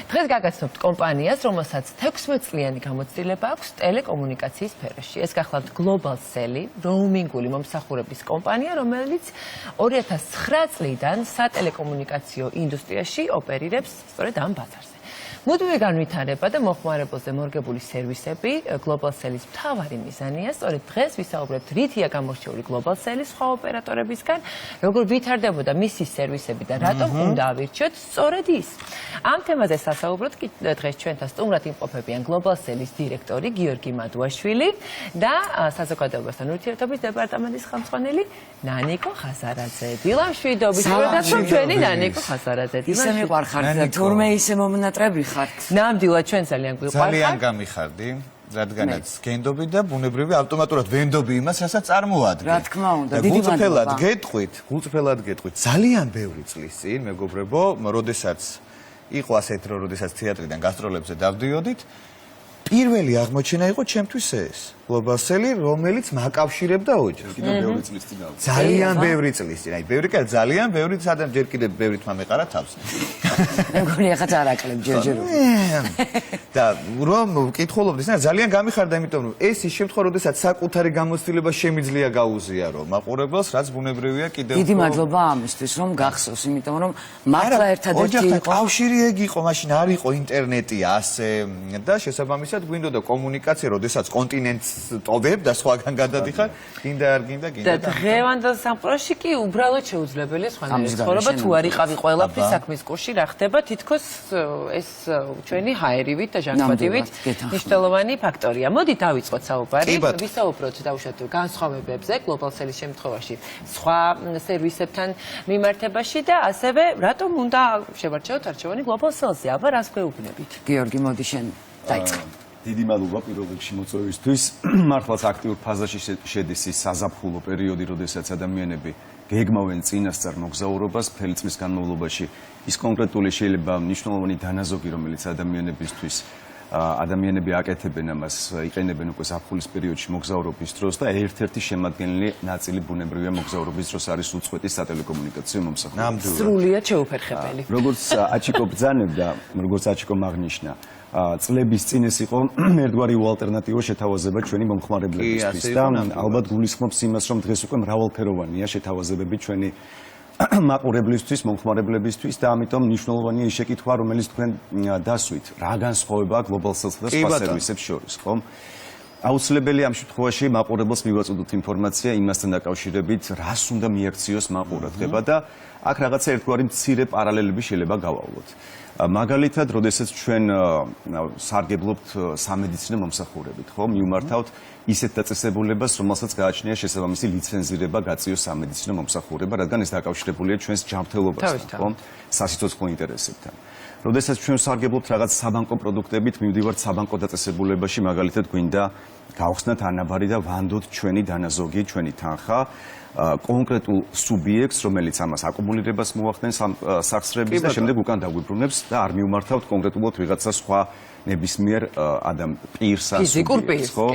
დღეს გაგაცნობთ კომპანიას, რომელსაც 16 წლიანი გამოცდილება აქვს ტელეკომუნიკაციის სფეროში. ეს გახლავთ Global Cell, როუმინგული მომსახურების კომპანია, რომელიც 2009 წლიდან სატელეკომუნიკაციო ინდუსტრიაში ოპერირებს სწორედ ამ ბაზარზე. მუდმივი განვითარება და მოხმარებელზე მორგებული სერვისები Global Cell-ის მთავარი მიზანია. სწორედ დღეს ვისაუბრებთ რითია გამორჩეული Global Cell-ის სხვა ოპერატორებისგან, როგორ ვითარდებოდა მისი სერვისები და რატომ უნდა ავირჩიოთ სწორედ ის. ამ თემაზე სასაუბროთ დღეს ჩვენთან სტუმრად იმყოფებიან Global Cell-ის დირექტორი გიორგი მადუაშვილი და საზოგადოებასთან ურთიერთობის დეპარტამენტის ხელმძღვანელი ნანიკო ხაზარაძე. დილამშვიდობის პროდუქტორ ჩვენი ნანიკო ხაზარაძე. ისე მიყვარხართ, თურმე ისე მომნატრები ნამდვილად ჩვენ ძალიან გვიყვარხართ. ძალიან გამიხარდი, რადგანაც გენდობი და ბუნებრივი ავტომატურად ვენდობი იმას, რასაც წარმოადგენ. რა თქმა უნდა, დიდი მადლობა. გულწრფელად გეტყვით. ძალიან ბევრი წლის წინ, მეგობრებო, როდესაც იყო ასეთ დრო, როდესაც თეატრიდან გასტროლებზე დავდიოდით, პირველი აღმოჩენა იყო ჩემთვის ეს. Global Cell, რომელიც მაკავშირებდა ოჯახს. კიდევ ბევრი წლის წინ გავიდა. ძალიან ბევრი წლის წინ. აი, ბევრი კაცი, ძალიან ბევრი სადამ ჯერ კიდევ ბევრი თმა მეყარა თავს. მეგონი ახაც არ აკლებ ჯერჯერ. და რომ ვკითხულობდი, ძალიან გამიხარდა, იმიტომ რომ ეს ის შემთხვევა, როდესაც საკუთარი გამოცდილება შემიძლია გაუზიარო მაყურებელს, რაც ბუნებრივია კიდევ. დიდი მადლობა ამისთვის, რომ გახსოვს, იმიტომ რომ მართლა ერთადერთი იყო. კავშირი ეგ იყო, მაშინ არ იყო ინტერნეტი ასე და შესაბამისად გვინდოდა კომუნიკაცია, როდესაც კონტინენტს ტოვებ და სხვაგან გადადიხარ, გინდა არ გინდა, გინდა. და დღევანდელ სამყაროში კი უბრალოდ შეუძლებელია სხვანაირი ცხოვრება, თუ არ იყავი ყველაფრის საქმის კურსში, რა ხდება, თითქოს ეს ჩვენი ჰაერივით და ჟანგბადივით მნიშვნელოვანი ფაქტორია. მოდით დავიწყოთ საუბარი, ვისაუბროთ დაუშვათ განსხვავებებზე Global Cell-ის შემთხვევაში, სხვა სერვისებთან მიმართებაში და ასევე რატომ უნდა შევარჩიოთ არჩევანი Global Cell-ზე, აბა რას გვეუბნებით? გიორგი, მოდი შენ დაიწყე. დიდი მადლობა პირველ რიგში მოწვევისთვის. მართლაც აქტიურ ფაზაში შედის ის საზაფხულო პერიოდი, როდესაც ადამიანები გეგმავენ წინასწარ მოგზაურობას მთელი წლის განმავლობაში. ის კონკრეტული შეიძლება მნიშვნელოვანი დანაზოგი, რომელიც ადამიანები აკეთებენ ამას, იყენებენ უკვე ზაფხულის პერიოდში მოგზაურობის დროს და ერთ-ერთი შემადგენელი ნაწილი ბუნებრივია მოგზაურობის დროს არის უწყვეტი სატელეკომუნიკაციო მომსახურება. სრულიად შეუფერხებელი. როგორც აჩიკო ბრძანებდა, როგორც აჩიკო აღნიშნა, წლების წინ ეს იყო ერთგვარი ალტერნატივა შეთავაზება ჩვენი მომხმარებლებისთვის და ალბათ გულისხმობს იმას, რომ დღეს უკვე მრავალფეროვანია შეთავაზებები ჩვენი მაყურებლისთვის, მომხმარებლებისთვის და ამიტომ მნიშვნელოვანია ის შეკითხვა, რომელიც თქვენ დასვით, რა განსხვავებაა Global Cell-სა და სხვა სერვისებს შორის, ხო? აუცილებელი ამ შემთხვევაში მაყურებელს მივაწოდოთ ინფორმაცია იმასთან დაკავშირებით, რას უნდა მიაქციოს მაყურებლება და აქ რაღაცა ერთგვარი მცირე პარალელები შეიძლება გავავლოთ. მაგალითად, როდესაც ჩვენ სარგებლობთ სამედიცინო მომსახურებით, ხო, მივმართავთ ისეთ დაწესებულებას, რომელსაც გააჩნია შესაბამისი ლიცენზირება გაწიოს სამედიცინო მომსახურება, რადგან ეს დაკავშირებულია ჩვენს ჯანმრთელობასთან, ხო, სასიცოცხლო ინტერესებთან. როდესაც ჩვენ სარგებლობთ რაღაც საბანკო პროდუქტებით, მივდივართ საბანკო დაწესებულებაში, მაგალითად, გვინდა გავხსნათ ანაბარი და ვანდოთ ჩვენი დანაზოგი, ჩვენი თანხა კონკრეტულ სუბიექტს, რომელიც ამას აკუმულირებას მოახდენს ამ სახსრების და შემდეგ უკან დაგვიბრუნებს და არ მივმართავთ კონკრეტულად ვიღაცა სხვა ნებისმიერ პირს ან სუბიექტს, ხო?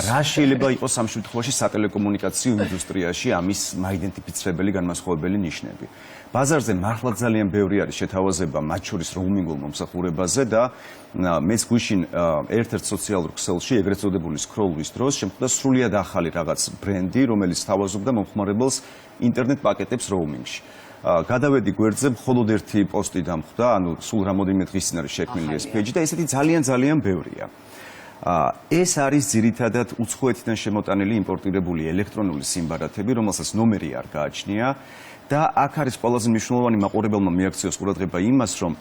რა შეიძლება იყოს ამ შემთხვევაში სატელეკომუნიკაციო ინდუსტრიაში ამის მაიდენტიფიცირებელი განმასხვავებელი ნიშნები? ბაზარზე მართლა ძალიან ბევრი არის შეთავაზება, მათ შორის როუმინგულ მომსახურებაზე და მეც გვიშინ ერთ-ერთ სოციალურ ქსელში, ეგრეთ წოდებული სკროლვის დროს შემხვდა სრულიად ახალი რაღაც ბრენდი, რომელიც თავაზობდა მომხმარებელს ინტერნეტ პაკეტებს როუმინგში. გადავედი გვერდზე, მხოლოდ ერთი პოსტი დამხვდა, ანუ სულ რამოდენიმე დღის წინ არის შექმნილი ეს პეიჯი და ესეთი ძალიან ბევრია. ეს არის ძირითადად უცხოეთიდან შემოტანილი იმპორტირებული ელექტრონული სიმბარათები, რომელსაც ნომერი არ გააჩნია და აქ არის ყველაზე მნიშვნელოვანი მაყურებელმა მიაქციოს ყურადღება იმას, რომ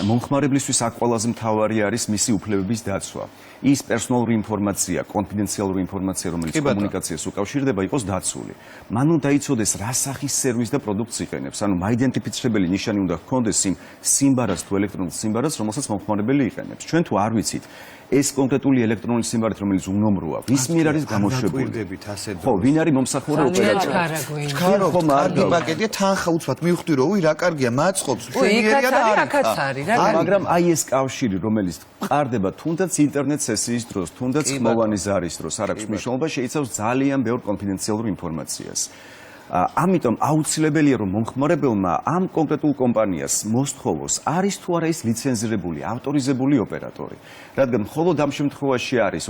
მომხმარებლისთვის აქ ყველაზე მთავარი არის მისი უფლებების დაცვა. ის პერსონალური ინფორმაცია, კონფიდენციალური ინფორმაცია, რომელიც კომუნიკაციას უკავშირდება, იყოს დაცული. მან უნდა იცოდეს რა სახის სერვისს და პროდუქტს იყენებს. ანუ მაიდენტიფიცირებელი ნიშანი უნდა ჰქონდეს იმ სიმბარას თუ ელექტრონულ სიმბარას, რომელსაც მომხმარებელი იყენებს. ჩვენ თუ არ ვიცით ეს კონკრეტული ელექტრონული სიმბარით, რომელიც უნომროა, ვის მიერ არის გამოშვებული? ხო, ვინ არის მომსახურე ოპერატორი? ხარო, კარგი პაკეტია, თანხა უცბად მივხვდი რომ უი რა კარგია, მაწყობს, მშვენიერია და არის. მაგრამ აი ეს კავშირი, რომელიც ყარდება თუნდაც ინტერნეტ სესიის დროს, თუნდაც ხმოვანი ზარის დროს, არ აქვს მნიშვნელობა, შეიცავს ძალიან ბევრ კონფიდენციალურ ინფორმაციას. ამიტომ აუცილებელია რომ მომხმარებელმა ამ კონკრეტულ კომპანიას მოსთხოვოს არის თუ არა ის ლიცენზირებული, ავტორიზებული ოპერატორი. რადგან მხოლოდ ამ შემთხვევაში არის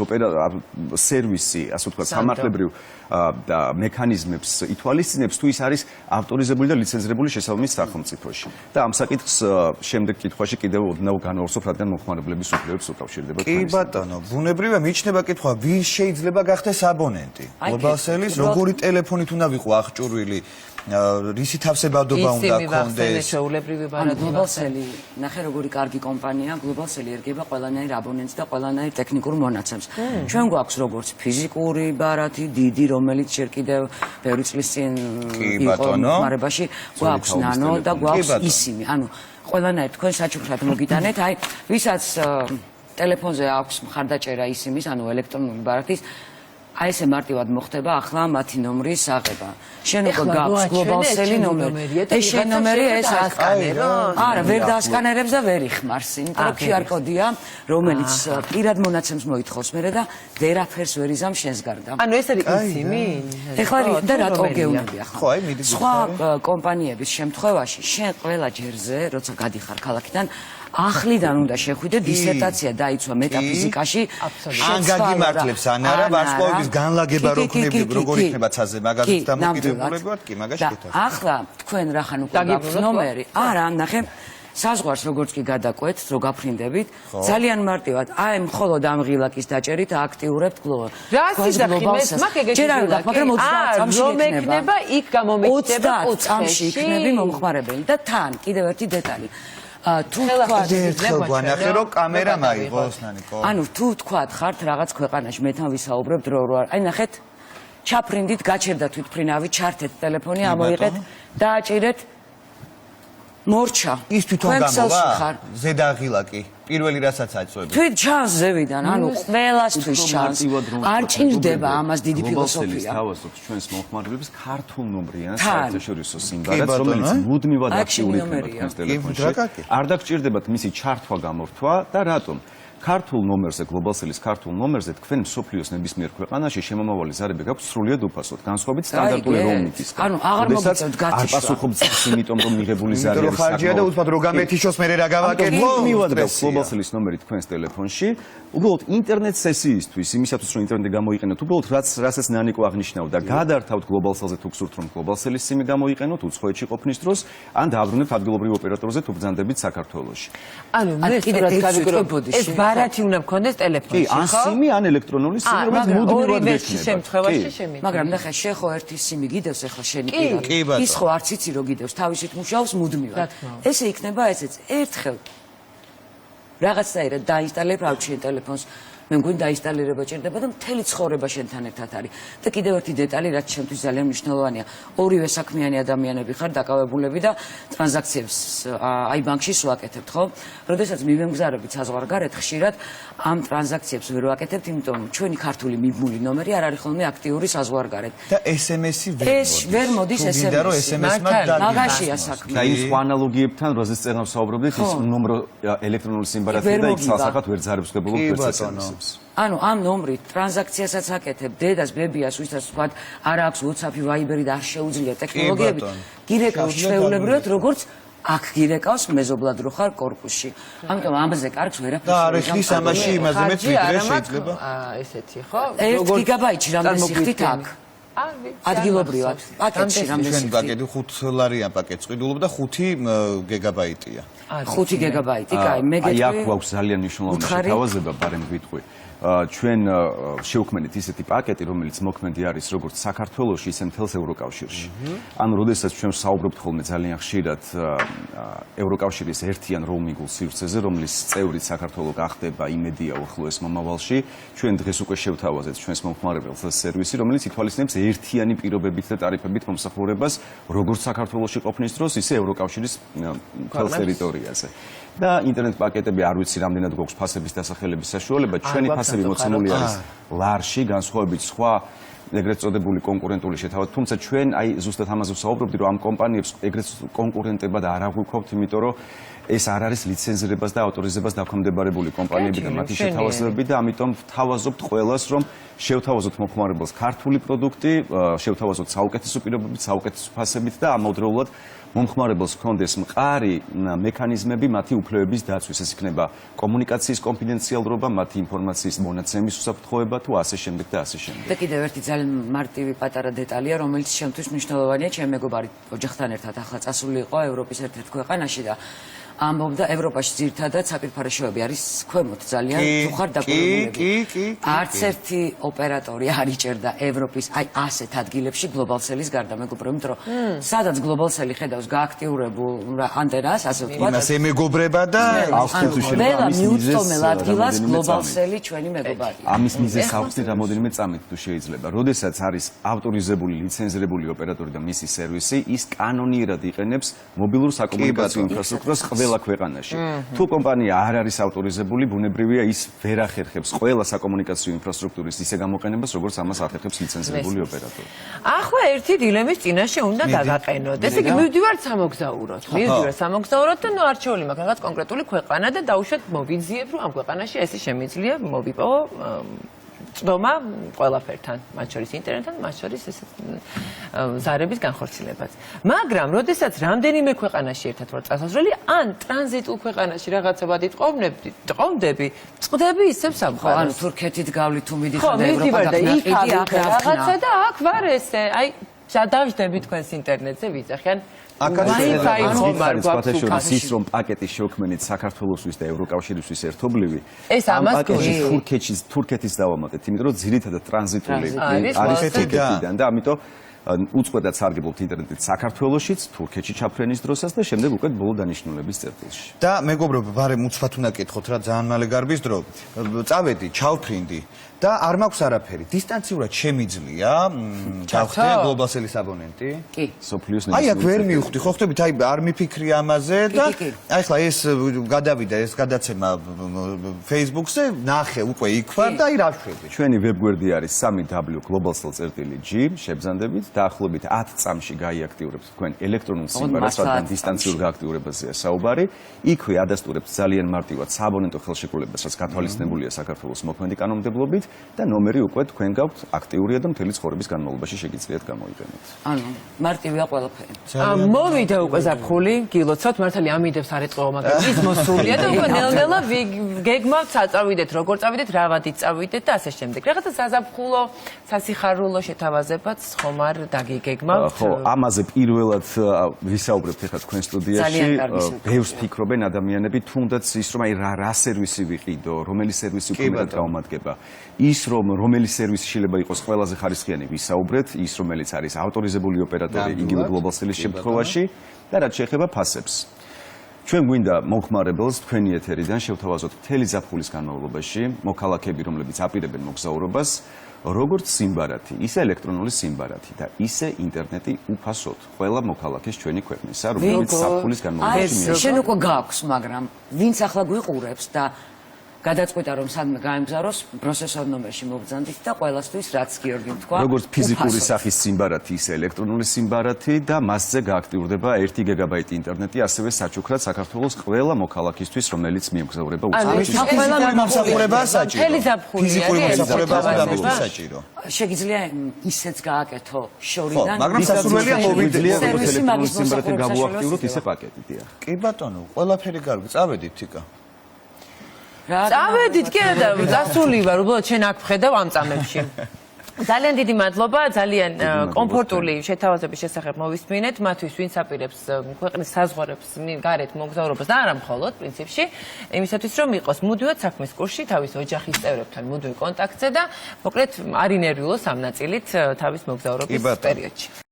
სერვისი, ასე ვთქვათ, სამართლებრივ მექანიზმებს ითვალისწინებს თუ ის არის ავტორიზებული და ლიცენზირებული შესაბამის სახელმწიფოში. და ამ საკითხს შემდეგ კითხვაში კიდევ ოდნავ განვავრცობ, რადგან მომხმარებლების უფლებებს უკავშირდება. კი ბატონო, ბუნებრივია მიჩნდება კითხვა, ვის შეიძლება გახდეს აბონენტი? Globalcell-ის როგორი ტელეფონით უნდა ვიყო აღჭურვილი? რისი თავსებადობა უნდა ჰქონდეს? Globalcell-ი, ნახე როგორი კარგი კომპანია, Globalcell-ი ერგება ყველანაირ აბონენტს და ყველანაირ ტექნიკურ მონაცემს. ჩვენ გვაქვს როგორც ფიზიკური ბარათი, დიდი, რომელიც ჯერ კიდევ ბევრი წლის წინ იყო მომხმარებაში, გვაქვს ნანო და გვაქვს ისიმი. ანუ ყველანაირ თქვენ საჩუქრად მოგიტანეთ, აი, ვისაც ტელეფონზე აქვს მხარდაჭერა ისიმის, ანუ ელექტრონული ბარათის, აი ესე მარტივად მოხდება ახლა მათი ნომრის აღება. შენ უკვე გაქვს Globalcell-ი ნომერი. ეს შენ ნომერი ეს ასკანერო? არა, ვერ დაასკანერებს და ვერ იხმარს, იმიტომ რომ QR კოდია, რომელიც პირად მონაცემს მოითხოვს მერე და ვერაფერს ვერ იზამ შენს გარდა. ანუ ეს არის ისიმი? ეხლა და რატო გეუბნები ახლა? ხო, აი მიდი. სხვა კომპანიების შემთხვევაში შენ ყველა ჯერზე, როცა გადიხარ ქალაქიდან ახლიდან უნდა შეხვიდე დისერტაცია დაიცვა მეტაფიზიკაში. ან გაგიმართლებს ან არა ვარსკვლავების განლაგება როგორ იქნება ცაზე მაგაზით დამოკიდებულები ვართ კი მაგაში გითხრათ. ახლა თქვენ რახან უკვე გაქვთ ნომერი? არა, ნახე საზღვარს როგორც კი გადაკვეთ, რო გაფრინდებით, ძალიან მარტივად, აი მხოლოდ ამ ღილაკის დაჭერით აქტიურებთ რას იდახიმეს? მაგ ეგეთი ჯერ არ ვდახ, მაგრამ 30 წამში იქნება, იქ გამომიქნება 30 წამში იქნები მომხმარებელი და თან კიდევ ერთი დეტალი. თუ თქვათ ერთხელ გვანახე რომ კამერა მაიღოს ნანიკო. ანუ თუ თქვათ ხართ რაღაც ქვეყანაში მეთან ვისაუბრებთ რო აი ნახეთ ჩაფრინდით გაჩერდა თვითფრინავი ჩართეთ ტელეფონი ამოიღეთ დააჭირეთ მორჩა ის თვითონ გამოვა ზედაღილაკი პირველი რასაც აწვევი თვით ჩანს ზევიდან ანუ ყველასთვის ჩანს არ ჭირდება ამას დიდი ფილოსოფია თავაზობს ჩვენს მომხმარებლებს ქართულ ნომრიან საერთაშორისო სიმბოლოდ რომელიც მუდმივად აქტიური იქნება თქვენს ტელეფონში არ დაგჭირდებათ მისი ჩართვა გამორთვა და რატომ ქართულ ნომერზე Globalcell-ის ქართულ ნომერზე თქვენ მსოფლიოს ნებისმიერ ქვეყანაში შემომავალი ზარები გაქვთ სრულიად უფასოდ განსხვავებით სტანდარტული roaming-ისგან. ანუ აღარ მოგიწევთ გათიშვა. არ პასუხობს იმიტომ რომ მიღებული ზარი არის ხარჯია და უცბად რო გამეთიშოს მე რა გავაკეთო. მივად Globalcell-ის ნომერი თქვენს ტელეფონში. უბრალოდ ინტერნეტ სესიისთვის, იმისათვის რომ ინტერნეტი გამოიყენოთ, უბრალოდ რასაც ნანიკო აღნიშნავდა, გადართავთ Globalcell-ზე თუ გსურთ რომ Globalcell-ის სიმი გამოიყენოთ უცხოეთში ყოფნის დროს, ან დააბრუნებთ ადგილობრივ ოპერატორზე თუ ბრძანდებით საქართველოში. ანუ მე სწორად გავიგრო ეს ბარათი უნდა მქონდეს ტელეფონში, ხო? კი, ან სიმი, ან ელექტრონული სიმი, რომელიც მუდმივად გექნება. შემთხვევაში შემიძლია. მაგრამ ნახე, შენ ხო ერთი სიმი გიდევს ახლა შენი პირად. ის ხო არც იცი რომ გიდევს, თავისით მუშაობს მუდმივად. ესე იქნება ესეც ერთხელ რაღაცნაირად დაინსტალებ რავჩენ ტელეფონს. მე მგონი დაინსტალირება ჭირდება და მთელი ცხოვრება შენთან ერთად არის. და კიდევ ერთი დეტალი, რაც ჩემთვის ძალიან მნიშვნელოვანია. ორივე საქმიანი ადამიანები ხარ დაკავებულები და ტრანზაქციებს აი ბანკში ვაკეთებთ, ხო? როდესაც მივემგზავრებით საზღვარგარეთ, ხშირად ამ ტრანზაქციებს ვერ ვაკეთებთ, იმიტომ რომ ჩვენი ქართული მიბმული ნომერი არ არის ხოლმე აქტიური საზღვარგარეთ. და SMS-ი ვერ მოდის SMS-ი. გინდა რომ SMS-მა მაგაშია საქმე. და იმ სხვა ანალოგიებთან, რაზეც წერნავს საუბრობდით, ის ნომრო ელექტრონული სიმბარათი და იქ სასახად ვერ ძარებს დებულობ SMS-ს. ანუ ამ ნომრით ტრანზაქციასაც აკეთებ, დედას, ბებიას, ვისაც თქვა არ აქვს WhatsApp-ი, Viber-ი და არ შეუძლია ტექნოლოგიები. გირეკავს ჩვეულებრივად, როგორც აქ გირეკავს მეზობლად რო ხარ კორპუსში. ამიტომ ამაზე კარგს ვერაფერს და არ ეხლის ამაში იმაზე მეც ვიდრე შეიძლება. ესეთი, ხო? 1 გიგაბაიტში რამდენი სიხდით აქ? ადგილობრივად. პაკეტში რამდენი ჩვენ პაკეტი 5 ლარიან პაკეტს ყიდულობ და 5 გიგაბაიტია. 5 გიგაბაიტი, კაი, მე გეტყვი. აი აქ გვაქვს ძალიან მნიშვნელოვანი შეთავაზება, ბარემ ვიტყვი. ჩვენ შევქმნით ისეთი პაკეტი, რომელიც მოქმედი არის როგორც საქართველოში, ისე მთელს ევროკავშირში. ანუ როდესაც ჩვენ საუბრობთ ხოლმე ძალიან ხშირად ევროკავშირის ერთიან roaming-ულ სივრცეზე, რომლის წევრი საქართველო გახდება იმედია უახლოეს მომავალში, ჩვენ დღეს უკვე შევთავაზეთ ჩვენს მომხმარებელს სერვისი, რომელიც ითვალისწინებს ერთიანი პირობებით და ტარიფებით მომსახურებას, როგორც საქართველოში ყოფნის დროს, ისე ევროკავშირის მთელ ტერიტორიაზე. და ინტერნეტ პაკეტები არ ვიცი რამდენად გვაქვს ფასების დასახელების საშუალება ჩვენი ფასები მოცემული არის ლარში განსხვავებით სხვა ეგრეთ წოდებული კონკურენტული შეთავაზება. თუმცა ჩვენ აი ზუსტად ამაზე ვსაუბრობდი, რომ ამ კომპანიებს ეგრეთ კონკურენტებად არ აღვიქვთ, იმიტომ რომ ეს არ არის ლიცენზირებას და ავტორიზებას დაქვემდებარებული კომპანიები და მათი შეთავაზებები და ამიტომ ვთავაზობთ ყველას, რომ შევთავაზოთ მომხმარებელს ქართული პროდუქტი, შევთავაზოთ საუკეთესო პირობებით, საუკეთესო ფასებით და ამავდროულად მომხმარებელს ჰქონდეს მყარი მექანიზმები მათი უფლებების დაცვის. ეს იქნება კომუნიკაციის კონფიდენციალურობა, მათი ინფორმაციის მონაცემის უსაფრთხოება თუ ასე შემდეგ და ასე შემდეგ. და კიდევ ერთი ძალიან მარტივი პატარა დეტალია, რომელიც შემთხვევით მნიშვნელოვანია, ჩემი მეგობარი ოჯახთან ერთად ახლა წასული იყო ევროპის ერთ-ერთ ქვეყანაში და ამბობდა ევროპაში ძირითადად საპირფარეშოები არის ქვემოთ ძალიან თუ ხარ დაკვირვებული. არც ერთი ოპერატორი არ იჭერდა ევროპის აი ასეთ ადგილებში გლობალსელის გარდა მეგობრებო, რომ სადაც გლობალსელი ხედავს გააქტიურებულ ანტენას, ასე ვთქვათ. იმას ემეგობრება და ყველა მიუწვდომელ ადგილას გლობალსელი ჩვენი მეგობარია. ამის მიზეზს აღვხსნი რამოდენიმე წამით თუ შეიძლება. როდესაც არის ავტორიზებული, ლიცენზირებული ოპერატორი და მისი სერვისი, ის კანონიერად იყენებს მობილურ საკომუნიკაციო ინფრასტრუქტურას ყველა ქვეყანაში. თუ კომპანია არ არის ავტორიზებული, ბუნებრივია ის ვერ ახერხებს ყველა საკომუნიკაციო ინფრასტრუქტურის ისე გამოყენებას, როგორც ამას ახერხებს ლიცენზირებული ოპერატორი. ახლა ერთი დილემის წინაშე უნდა გაგაყენოთ. ესე იგი მივდივართ სამოგზაუროთ და ნუ არჩეული მაქვს რაღაც კონკრეტული ქვეყანა და დაუშვათ მოვიძიებ, რომ ამ ქვეყანაში ესე შემიძლია მოვიპოვო წდომა ყველაფერთან, მათ შორის ინტერნეტთან, მათ შორის ესე ზარების განხორციელებაც. მაგრამ, როდესაც რამდენიმე ქვეყანაში ერთად ვარ წასასვლელი, ან ტრანზიტულ ქვეყანაში რაღაცებად ტყობდები, წყვდები ისევ სამყაროს. ანუ თურქეთით გავლით თუ მიდიხარ ხო, და ევროპა მივდივარ და იქ რაღაცა რაღაცა და აქ ვარ ესე, აი დავждები თქვენს ინტერნეტზე ვიძახიან. ის რომ პაკეტის შექმნით საქართველოსთვის და ევროკავშირისთვის ერთობლივი ეს ამას თურქეთის დავამატეთ, იმიტომ რომ ძირითადად ტრანზიტული არის თურქეთიდან და ამიტომ უწყვეტად სარგებლობთ ინტერნეტით საქართველოშიც, თურქეთში ჩაფრენის დროსაც და შემდეგ უკვე ბოლო დანიშნულების წერტილში. და მეგობრებო, ბარემ უცბად უნდა კითხოთ რა, ძალიან მალე გარბის დრო. წავედი, ჩავფრინდი და არ მაქვს არაფერი. დისტანციურად შემიძლია გავხდე გლობალსელის აბონენტი? კი. სოფლიოს აი აქ ვერ მივხვდი, ხო ხტებით, აი არ მიფიქრი ამაზე და აი ხლა ეს გადავიდა ეს გადაცემა Facebook-ზე, ნახე უკვე იქ ვარ და აი რა შვები. ჩვენი ვებგვერდი არის www.globalcell.g, შებზანდებით. დაახლოებით 10 წამში გაიაქტიურებთ თქვენ ელექტრონულ სიმბარას, რადგან დისტანციურ გააქტიურებაზეა საუბარი. იქვე ადასტურებთ ძალიან მარტივად სააბონენტო ხელშეკრულებას, რაც გათვალისწინებულია საქართველოს მოქმედი კანონმდებლობით და ნომერი უკვე თქვენ გაქვთ აქტიურია და მთელი ცხოვრების განმავლობაში შეგიძლიათ გამოიყენოთ. ანუ მარტივია ყველაფერი. მოვიდა უკვე ზაფხული, გილოცავთ, მართალი ამიდებს არ ეწყო, მაგრამ ის მოსულია და უკვე ნელ-ნელა გეგმავთ საწავიდეთ, როგორ წავიდეთ, რა ვადით წავიდეთ და ასე შემდეგ. რაღაცა საზაფხულო, სასიხარულო შეთავაზებაც ხომ არ დაგიგეგმავთ? ხო, ამაზე პირველად ვისაუბრებთ ახლა თქვენ სტუდიაში. ბევრს ფიქრობენ ადამიანები, თუნდაც ის რომ აი რა სერვისი ვიყიდო, რომელი სერვისი უკეთესად გაუმადგება. ის რომ რომელი სერვისი შეიძლება იყოს ყველაზე ხარისხიანი ვისაუბრეთ, ის რომელიც არის ავტორიზებული ოპერატორი იგივე გლობალსელის შემთხვევაში და რაც შეეხება ფასებს. ჩვენ გვინდა მომხმარებელს თქვენი ეთერიდან შევთავაზოთ მთელი ზაფხულის განმავლობაში მოქალაქეები, რომლებიც აპირებენ მოგზაურობას, როგორც სიმბარათი, ისე ელექტრონული სიმბარათი და ისე ინტერნეტი უფასოდ ყველა მოქალაქეს ჩვენი ქვეყნისა, რომელიც ზაფხულის განმავლობაში მიიღება. შენ უკვე გაქვს, მაგრამ ვინც ახლა გვიყურებს და გადაწყვეტა რომ სადმე გაემგზავროს, პროცესორ ნომერში მოგბრძანდით და ყველასთვის რაც გიორგი თქვა. როგორც ფიზიკური სახის სიმბარათი, ისე ელექტრონული სიმბარათი და მასზე გააქტიურდება 1 გიგაბაიტი ინტერნეტი, ასევე საჩუქრად საქართველოს ყველა მოქალაქისთვის, რომელიც მიემგზავრება უცხოეთში. ფიზიკური მომსახურება გამოსვლის საჭირო. შეგიძლია ისეც გააკეთო შორიდან. მაგრამ სასურველია მოვიდლიო ელექტრონული სიმბარათი გავუაქტიუროთ ისე პაკეტი, დიახ. კი ბატონო, ყველაფერი კარგი, წავედით თიკა. წავედით კი და დასული ვარ, უბრალოდ შენ აქ ვხედავ ამ წამებში. ძალიან დიდი მადლობა, ძალიან კომფორტული შეთავაზების შესახებ მოვისმინეთ მათთვის, ვინც აპირებს ქვეყნის საზღვარებს გარეთ მოგზაურობას და არა მხოლოდ პრინციპში, იმისათვის რომ იყოს მუდმივად საქმის კურსში თავის ოჯახის წევრებთან მუდმივ კონტაქტზე და მოკლედ არ ინერვიულოს ამ ნაწილით თავის მოგზაურობის პერიოდში.